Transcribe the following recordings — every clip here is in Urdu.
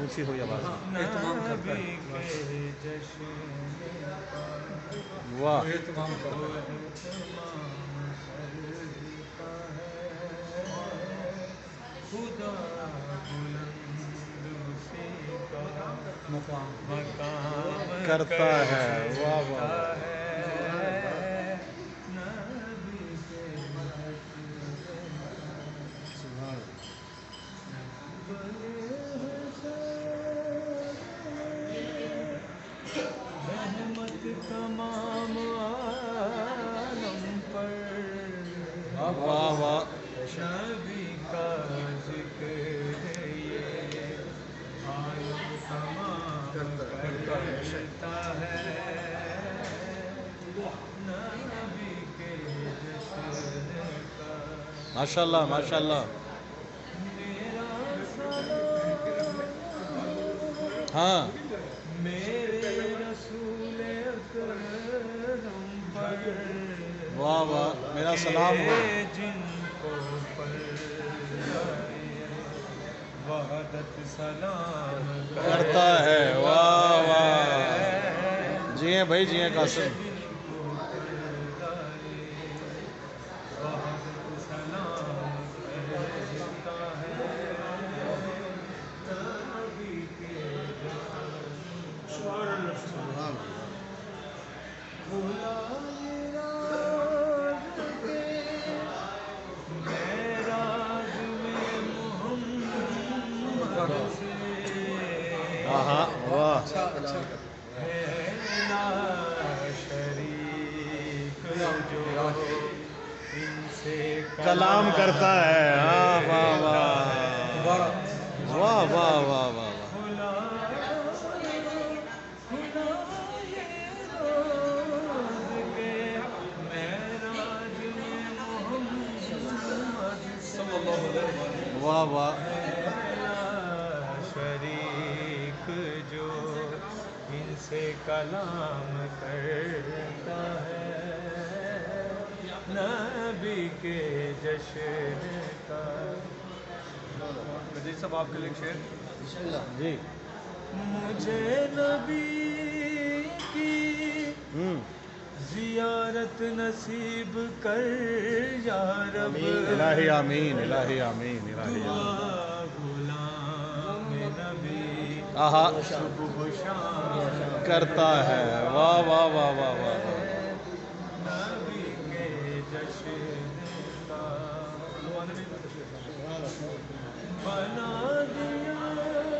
اونچی ہوئی آواز میں اہتمام کرتا ہے واہ اہتمام کرتا ہے مقام کرتا ہے واہ واہ واہ تمام عالم پر واہ واہ نبی کا ذکر یہ عالم تمام کرتا ہے نبی کے جشن کا ماشاء اللہ ماشاء اللہ میرا سلام ہاں میرے رسول اکرم پر واہ واہ میرا سلام ہو جن کو پر وحدت سلام کرتا ہے واہ واہ جیئیں بھائی جیئیں قاسم وحدت سلام کرتا ہے نبی کے ہاں واہ کلام کرتا ہے ہاں واہ واہ واہ واہ واہ واہ واہ واہ شریک جو ان سے کلام کرتا ہے نبی کے جشن کا مجید صاحب آپ کے لیے ایک شعر جی مجھے نبی کی زیارت نصیب کر یا رب الہی آمین الہی آمین الہی آمین غلام نبی آہا صبح و شام کرتا ہے واہ واہ واہ واہ واہ نبی کے جشن کا بنا دیا مجھے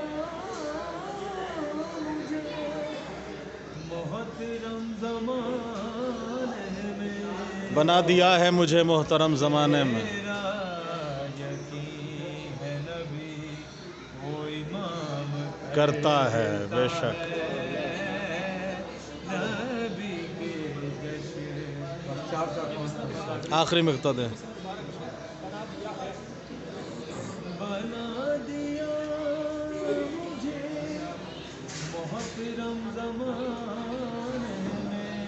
محترم زمانے میں بنا دیا ہے مجھے محترم زمانے میں میرا یقین ہے نبی وہ امام کرتا ہے بے شک نبی کے جشن آخری مقتدے بنا دیا مجھے محترم زمانے میں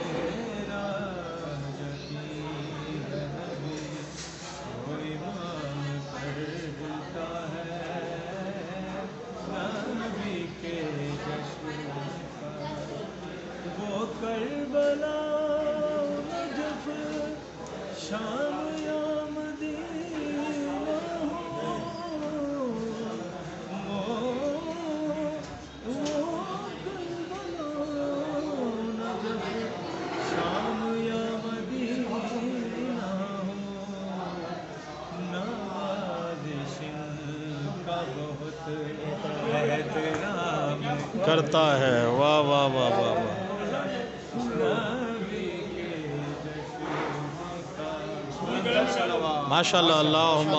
میرا یقین ہے نبی وہ امام کرتا ہے نبی کے جشن کا وہ کربلا نجف شام یا مدینہ ہو شام یا مدینہ ہو نوازشن کا بہت احترام کرتا ہے واہ واہ واہ واہ واہ نبی کے جشن کا ماشاء اللہ اللہم